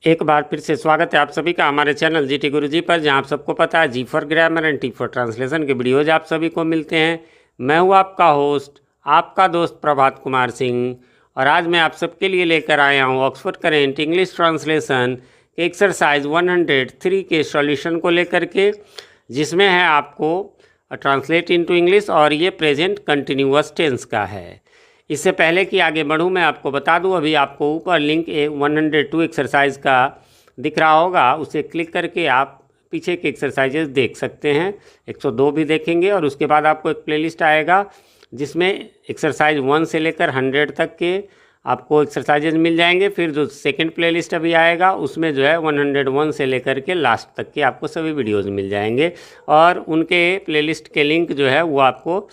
एक बार फिर से स्वागत है आप सभी का हमारे चैनल जीटी गुरुजी पर, जहां आप सबको पता है G for grammar and T for translation के वीडियोज आप सभी को मिलते हैं। मैं हूं आपका होस्ट, आपका दोस्त प्रभात कुमार सिंह, और आज मैं आप सबके लिए लेकर आया हूं ऑक्सफोर्ड करेंट इंग्लिश ट्रांसलेशन के एक्सरसाइज 103 के सॉल्यूशन को लेकर के, जिसमें है आपको ट्रांसलेट इनटू इंग्लिश, और ये प्रेजेंट कंटिन्यूअस टेंस का है। इससे पहले कि आगे बढ़ूं, मैं आपको बता दूं, अभी आपको ऊपर लिंक 102 एक्सरसाइज का दिख रहा होगा, उसे क्लिक करके आप पीछे के एक्सरसाइजेस देख सकते हैं। 102 भी देखेंगे, और उसके बाद आपको एक प्लेलिस्ट आएगा जिसमें एक्सरसाइज 1 से लेकर 100 तक के आपको एक्सरसाइजेज मिल जाएंगे। फिर जो सेकंड प्लेलिस्ट अभी आएगा उसमें जो है 101 से लेकर के लास्ट तक के आपको सभी वीडियोज़ मिल जाएंगे, और उनके प्लेलिस्ट के लिंक जो है वो आपको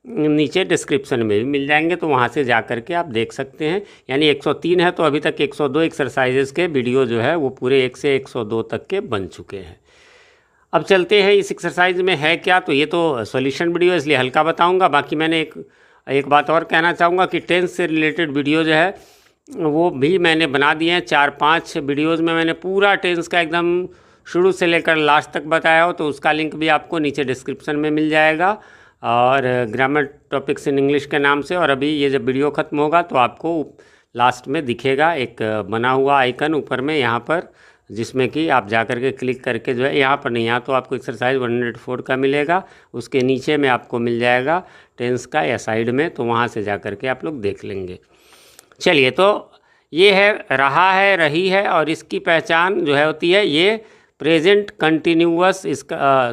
नीचे डिस्क्रिप्शन में भी मिल जाएंगे, तो वहाँ से जा कर के आप देख सकते हैं। यानी 103 है तो अभी तक 102 एक्सरसाइजेस के वीडियो जो है वो पूरे 1 से 102 तक के बन चुके हैं। अब चलते हैं इस एक्सरसाइज में है क्या। तो ये तो सॉल्यूशन वीडियो है, इसलिए हल्का बताऊंगा। बाकी मैंने एक बात और कहना चाहूँगा कि टेंस से रिलेटेड वीडियो जो है वो भी मैंने बना दिए हैं। 4-5 वीडियोज़ में मैंने पूरा टेंस का एकदम शुरू से लेकर लास्ट तक बताया हो, तो उसका लिंक भी आपको नीचे डिस्क्रिप्शन में मिल जाएगा, और ग्रामर टॉपिक्स इन इंग्लिश के नाम से। और अभी ये जब वीडियो ख़त्म होगा तो आपको लास्ट में दिखेगा एक बना हुआ आइकन ऊपर में यहाँ पर, जिसमें कि आप जा कर के क्लिक करके जो है, यहाँ पर नहीं, यहाँ तो आपको एक्सरसाइज 104 का मिलेगा, उसके नीचे में आपको मिल जाएगा टेंस का या साइड में, तो वहाँ से जा कर के आप लोग देख लेंगे। चलिए, तो ये है, रहा है, रही है, और इसकी पहचान जो है होती है ये प्रेजेंट कंटिन्यूअस। इसका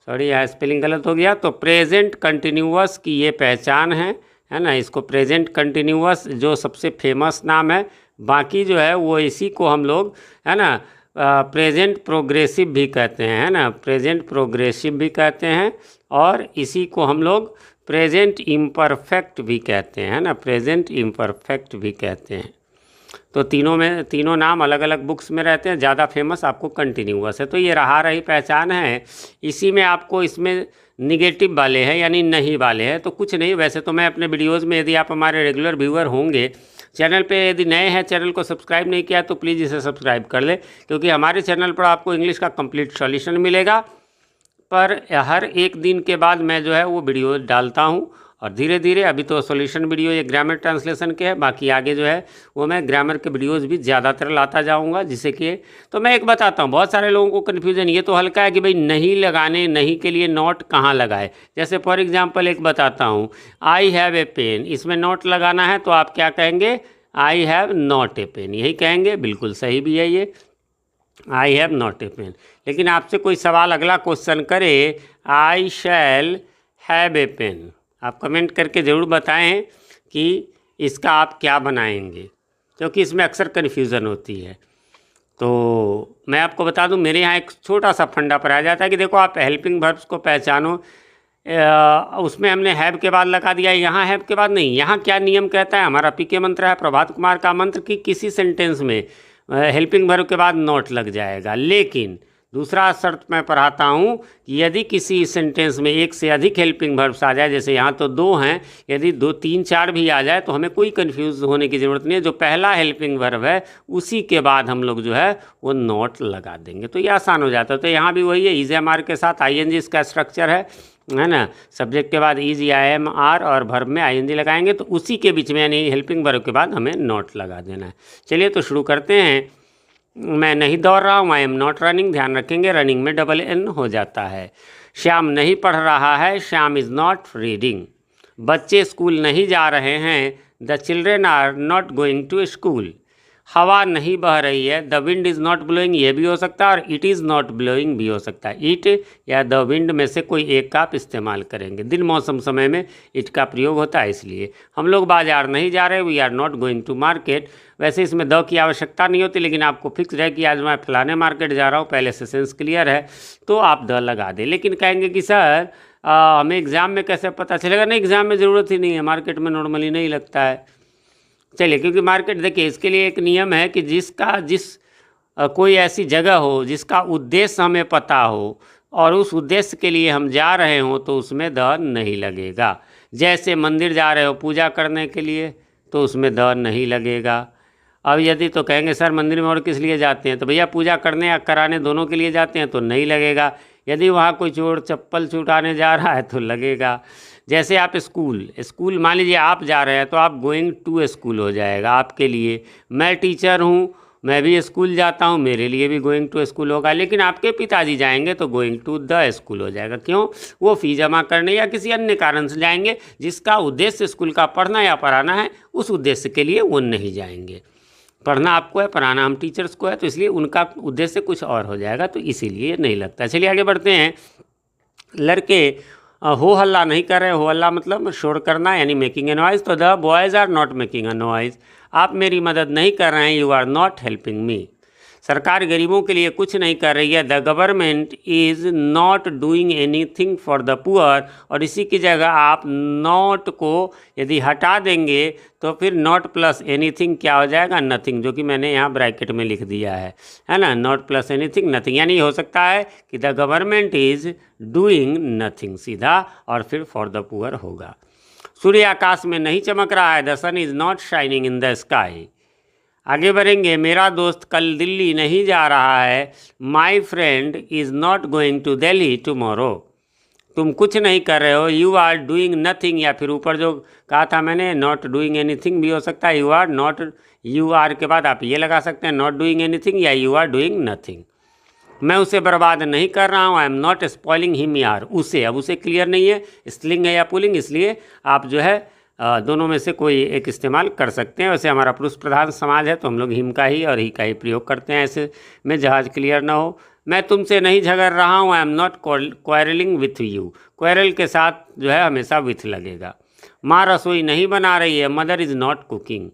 सॉरी, यहाँ स्पेलिंग गलत हो गया। तो प्रेजेंट कंटिन्यूअस की ये पहचान है ना। इसको प्रेजेंट कंटिन्यूअस जो सबसे फेमस नाम है, बाकी जो है वो इसी को हम लोग है ना प्रेजेंट प्रोग्रेसिव भी कहते हैं, है ना, प्रेजेंट प्रोग्रेसिव भी कहते हैं, और इसी को हम लोग प्रेजेंट इम्परफेक्ट भी कहते हैं, है ना, प्रेजेंट इम्परफेक्ट भी कहते हैं। तो तीनों नाम अलग अलग बुक्स में रहते हैं, ज़्यादा फेमस आपको कंटिन्यूअस है। तो ये रहा रही पहचान है, इसी में आपको इसमें निगेटिव वाले हैं यानी नहीं वाले हैं तो कुछ नहीं। वैसे तो मैं अपने वीडियोज़ में, यदि आप हमारे रेगुलर व्यूअर होंगे चैनल पे, यदि नए हैं, चैनल को सब्सक्राइब नहीं किया तो प्लीज़ इसे सब्सक्राइब कर ले, क्योंकि हमारे चैनल पर आपको इंग्लिश का कंप्लीट सॉल्यूशन मिलेगा। पर हर एक दिन के बाद मैं जो है वो वीडियो डालता हूँ, और धीरे धीरे, अभी तो सॉल्यूशन वीडियो ये ग्रामर ट्रांसलेशन के हैं, बाकी आगे जो है वो मैं ग्रामर के वीडियोस भी ज़्यादातर लाता जाऊंगा, जिससे कि तो मैं एक बताता हूँ, बहुत सारे लोगों को कन्फ्यूजन ये तो हल्का है कि भाई नहीं लगाने, नहीं के लिए नॉट कहाँ लगाए। जैसे फॉर एग्जांपल एक बताता हूँ, आई हैव ए पेन, इसमें नॉट लगाना है तो आप क्या कहेंगे, I have not a pen, यही कहेंगे। बिल्कुल सही भी है ये, I have not a pen. लेकिन आपसे कोई सवाल, अगला क्वेश्चन करे, I shall have a pen, आप कमेंट करके ज़रूर बताएं कि इसका आप क्या बनाएंगे, क्योंकि इसमें अक्सर कन्फ्यूज़न होती है। तो मैं आपको बता दूं, मेरे यहाँ एक छोटा सा फंडा पर आ जाता है कि देखो, आप हेल्पिंग वर्ब्स को पहचानो, उसमें हमने हैव के बाद लगा दिया, यहाँ हैव के बाद नहीं। यहाँ क्या नियम कहता है, हमारा पीके मंत्र है, प्रभात कुमार का मंत्र, कि किसी सेंटेंस में हेल्पिंग वर्ब के बाद नॉट लग जाएगा। लेकिन दूसरा शर्त मैं पढ़ाता हूँ कि यदि किसी सेंटेंस में एक से अधिक हेल्पिंग वर्ब्स आ जाए, जैसे यहाँ तो 2 हैं, यदि 2, 3, 4 भी आ जाए तो हमें कोई कंफ्यूज होने की ज़रूरत नहीं है। जो पहला हेल्पिंग वर्ब है उसी के बाद हम लोग जो है वो नॉट लगा देंगे, तो ये आसान हो जाता है। तो यहाँ भी वही है, इज एम आर के साथ आईएनजी इसका स्ट्रक्चर है ना। सब्जेक्ट के बाद इज या एम आर, और वर्ब में आईएनजी लगाएंगे, तो उसी के बीच में यानी हेल्पिंग वर्ब के बाद हमें नॉट लगा देना है। चलिए तो शुरू करते हैं। मैं नहीं दौड़ रहा हूँ, आई एम नॉट रनिंग, ध्यान रखेंगे रनिंग में डबल एन हो जाता है। श्याम नहीं पढ़ रहा है, श्याम इज़ नॉट रीडिंग। बच्चे स्कूल नहीं जा रहे हैं, the children are not going to school. हवा नहीं बह रही है, the wind is not blowing, ये भी हो सकता है, और इट इज़ नॉट ब्लोइंग भी हो सकता है। इट या द विंड में से कोई एक का आप इस्तेमाल करेंगे। दिन मौसम समय में इट का प्रयोग होता है, इसलिए हम लोग बाजार नहीं जा रहे, we are not going to market. वैसे इसमें द की आवश्यकता नहीं होती, लेकिन आपको फिक्स है कि आज मैं फलाने मार्केट जा रहा हूँ, पहले से सेंस क्लियर है, तो आप द लगा दें। लेकिन कहेंगे कि सर हमें एग्ज़ाम में कैसे पता चलेगा? नहीं, एग्ज़ाम में ज़रूरत ही नहीं है, मार्केट में नॉर्मली नहीं लगता है। चलिए, क्योंकि मार्केट, देखिए, इसके लिए एक नियम है कि कोई ऐसी जगह हो जिसका उद्देश्य हमें पता हो और उस उद्देश्य के लिए हम जा रहे हों, तो उसमें द नहीं लगेगा। जैसे मंदिर जा रहे हो पूजा करने के लिए, तो उसमें द नहीं लगेगा। अब यदि तो कहेंगे सर मंदिर में और किस लिए जाते हैं, तो भैया पूजा करने या कराने दोनों के लिए जाते हैं तो नहीं लगेगा। यदि वहाँ कोई चोर चप्पल छुटाने जा रहा है तो लगेगा। जैसे आप स्कूल मान लीजिए आप जा रहे हैं तो आप गोइंग टू स्कूल हो जाएगा आपके लिए। मैं टीचर हूँ, मैं भी स्कूल जाता हूँ, मेरे लिए भी गोइंग टू स्कूल होगा। लेकिन आपके पिताजी जाएंगे तो गोइंग टू द स्कूल हो जाएगा। क्यों? वो फ़ी जमा करने या किसी अन्य कारण से जाएंगे जिसका उद्देश्य स्कूल का पढ़ना या पढ़ाना है, उस उद्देश्य के लिए वो नहीं जाएंगे। पढ़ना आपको है, पढ़ाना हम टीचर्स को है, तो इसलिए उनका उद्देश्य कुछ और हो जाएगा, तो इसीलिए नहीं लगता। चलिए आगे बढ़ते हैं। लड़के हो हल्ला नहीं कर रहे। हो हल्ला मतलब शोर करना यानी मेकिंग ए नॉइज़। तो the boys are not making a noise. आप मेरी मदद नहीं कर रहे हैं। You are not helping me. सरकार गरीबों के लिए कुछ नहीं कर रही है। The government is not doing anything for the poor. और इसी की जगह आप नॉट को यदि हटा देंगे तो फिर नॉट प्लस एनीथिंग क्या हो जाएगा? नथिंग, जो कि मैंने यहाँ ब्रैकेट में लिख दिया है ना। नॉट प्लस एनीथिंग नथिंग, यानी हो सकता है कि the government is doing nothing सीधा, और फिर फॉर द पुअर होगा। सूर्य आकाश में नहीं चमक रहा है। The sun is not shining in the sky. आगे बढ़ेंगे। मेरा दोस्त कल दिल्ली नहीं जा रहा है। My friend is not going to Delhi tomorrow. तुम कुछ नहीं कर रहे हो। यू आर डूइंग नथिंग, या फिर ऊपर जो कहा था मैंने नॉट डूइंग एनीथिंग भी हो सकता है। You are not, you are के बाद आप ये लगा सकते हैं नॉट डूइंग एनीथिंग या यू आर डूइंग नथिंग। मैं उसे बर्बाद नहीं कर रहा हूँ। I am not spoiling him यार। उसे, अब उसे क्लियर नहीं है स्त्रीलिंग है या पुल्लिंग, इसलिए आप जो है दोनों में से कोई एक इस्तेमाल कर सकते हैं। वैसे हमारा पुरुष प्रधान समाज है तो हम लोग हिम का ही और ही का ही प्रयोग करते हैं ऐसे में जहाज क्लियर ना हो। मैं तुमसे नहीं झगड़ रहा हूँ। I am not quarrelling with you. Quarrel के साथ जो है हमेशा विथ लगेगा। माँ रसोई नहीं बना रही है। Mother is not cooking.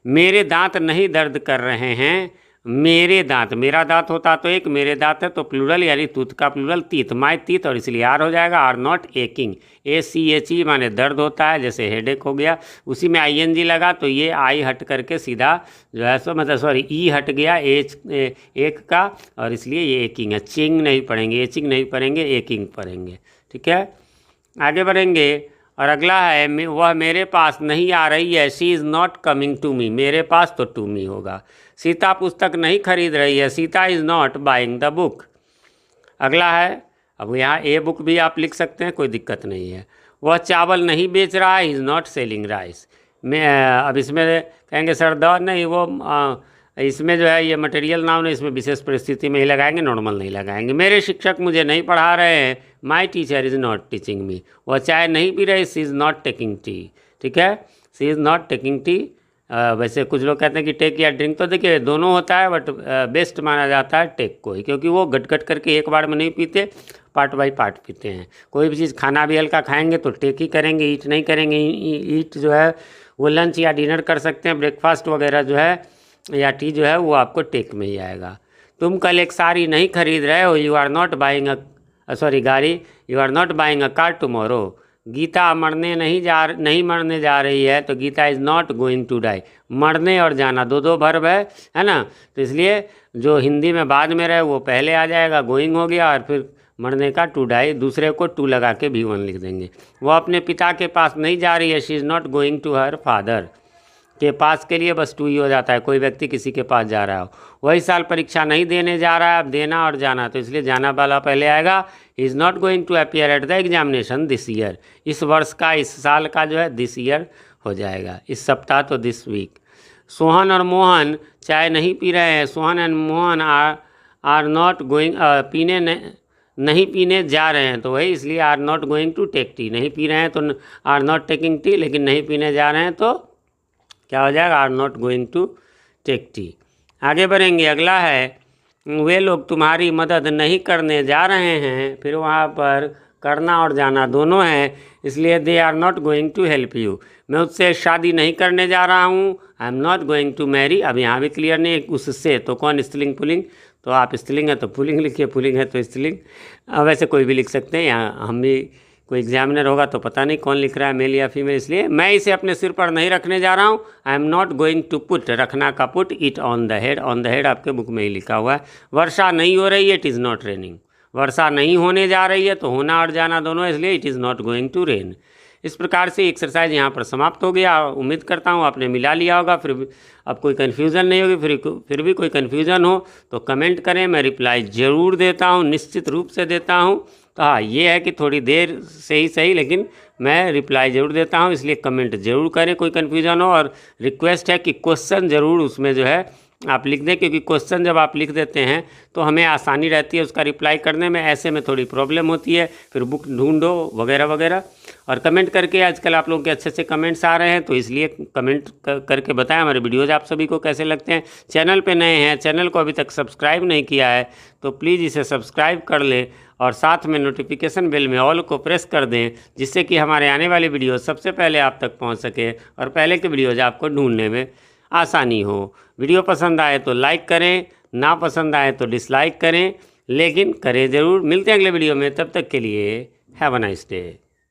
मेरे दांत नहीं दर्द कर रहे हैं। मेरे दांत, मेरा दांत होता तो एक, मेरे दांत है तो प्लूरल यानी टूथ का प्लूरल टीथ, माय टीथ, और इसलिए आर हो जाएगा। Are not aching. ACHE माने दर्द होता है, जैसे हेडेक हो गया, उसी में ING लगा तो ये आई हट करके सीधा जो है सो मतलब सॉरी ई हट गया एक का, और इसलिए ये एकिंग है। चिंग नहीं पढ़ेंगे, एचिंग नहीं पढ़ेंगे, एकिंग पढ़ेंगे। ठीक है, आगे बढ़ेंगे। और अगला है वह मेरे पास नहीं आ रही है। She is not coming to me. मेरे पास तो टू मी होगा। सीता पुस्तक नहीं खरीद रही है। Sita is not buying the book. अगला है, अब यहाँ ए बुक भी आप लिख सकते हैं, कोई दिक्कत नहीं है। वह चावल नहीं बेच रहा है। Is not selling rice. मैं अब इसमें कहेंगे सर द नहीं, वो इसमें जो है ये मटेरियल नाउन है, इसमें विशेष परिस्थिति में ही लगाएंगे, नॉर्मल नहीं लगाएंगे। मेरे शिक्षक मुझे नहीं पढ़ा रहे हैं। My teacher is not teaching me. वह चाय नहीं पी रही। सी इज़ नॉट टेकिंग टी। ठीक है, सी इज़ नॉट टेकिंग टी। वैसे कुछ लोग कहते हैं कि टेक या ड्रिंक, तो देखिए दोनों होता है, बट बेस्ट माना जाता है टेक को ही, क्योंकि वो गट गट करके एक बार में नहीं पीते, पार्ट बाई पार्ट पीते हैं। कोई भी चीज़ खाना भी हल्का खाएंगे तो टेक ही करेंगे, ईट नहीं करेंगे। ईट जो है वो लंच या डिनर कर सकते हैं, ब्रेकफास्ट वगैरह जो है या टी जो है वो आपको टेक में ही आएगा। तुम कल एक साड़ी नहीं खरीद रहे हो। यू आर नॉट बाइंग गाड़ी। You are not buying a car tomorrow. Geeta नहीं मरने जा रही है, तो Geeta is not going to die. मरने और जाना दो वर्ब है ना, तो इसलिए जो हिंदी में बाद में रहे वो पहले आ जाएगा, गोइंग हो गया, और फिर मरने का टू डाई, दूसरे को टू लगा के V1 लिख देंगे। वो अपने पिता के पास नहीं जा रही है। She is not going to her father. के पास के लिए बस टू ही हो जाता है, कोई व्यक्ति किसी के पास जा रहा हो। वही साल परीक्षा नहीं देने जा रहा है। अब देना और जाना, तो इसलिए जाना वाला पहले आएगा। He is not going to appear at the examination this year. इस वर्ष का, इस साल का जो है दिस ईयर हो जाएगा। इस सप्ताह तो दिस वीक। सोहन और मोहन चाय नहीं पी रहे हैं। Sohan and Mohan are not going नहीं पीने जा रहे हैं, तो वही इसलिए are not going to take tea. नहीं पी रहे हैं तो आर नॉट टेकिंग टी, लेकिन नहीं पीने जा रहे हैं तो क्या हो जाएगा? Are not going to take tea. आगे बढ़ेंगे। अगला है वे लोग तुम्हारी मदद नहीं करने जा रहे हैं। फिर वहाँ पर करना और जाना दोनों हैं, इसलिए they are not going to help you. मैं उससे शादी नहीं करने जा रहा हूँ। I am not going to marry. अब यहाँ भी क्लियर नहीं, उससे तो कौन स्त्रीलिंग पुल्लिंग, तो आप स्त्रीलिंग है तो पुल्लिंग लिखिए, पुल्लिंग है तो स्त्रीलिंग। वैसे कोई भी लिख सकते हैं, यहाँ हम भी कोई एग्जामिनर होगा तो पता नहीं कौन लिख रहा है, मेल या फीमेल, इसलिए मैं इसे अपने सिर पर नहीं रखने जा रहा हूँ। I am not going to put, रखना का put, it on the head. On the head आपके बुक में ही लिखा हुआ है। वर्षा नहीं हो रही है। It is not raining. वर्षा नहीं होने जा रही है, तो होना और जाना दोनों है, इसलिए it is not going to rain. इस प्रकार से एक्सरसाइज यहाँ पर समाप्त हो गया। उम्मीद करता हूँ आपने मिला लिया होगा। फिर भी अब कोई कन्फ्यूज़न नहीं होगी। फिर भी कोई कन्फ्यूज़न हो तो कमेंट करें, मैं रिप्लाई ज़रूर देता हूँ, निश्चित रूप से देता हूँ। तो हाँ, ये है कि थोड़ी देर से ही सही, लेकिन मैं रिप्लाई ज़रूर देता हूँ, इसलिए कमेंट ज़रूर करें कोई कन्फ्यूज़न हो। और रिक्वेस्ट है कि क्वेश्चन ज़रूर उसमें जो है आप लिख दें, क्योंकि क्वेश्चन जब आप लिख देते हैं तो हमें आसानी रहती है उसका रिप्लाई करने में। ऐसे में थोड़ी प्रॉब्लम होती है, फिर बुक ढूंढो वगैरह वगैरह। और कमेंट करके, आजकल आप लोगों के अच्छे अच्छे कमेंट्स आ रहे हैं, तो इसलिए कमेंट करके बताएं हमारे वीडियोज़ आप सभी को कैसे लगते हैं। चैनल पे नए हैं, चैनल को अभी तक सब्सक्राइब नहीं किया है तो प्लीज़ इसे सब्सक्राइब कर लें और साथ में नोटिफिकेशन बेल में ऑल को प्रेस कर दें, जिससे कि हमारे आने वाली वीडियो सबसे पहले आप तक पहुँच सके और पहले के वीडियोज़ आपको ढूंढने में आसानी हो। वीडियो पसंद आए तो लाइक करें, ना पसंद आए तो डिसलाइक करें, लेकिन करें ज़रूर। मिलते हैं अगले वीडियो में, तब तक के लिए हैव अ नाइस डे।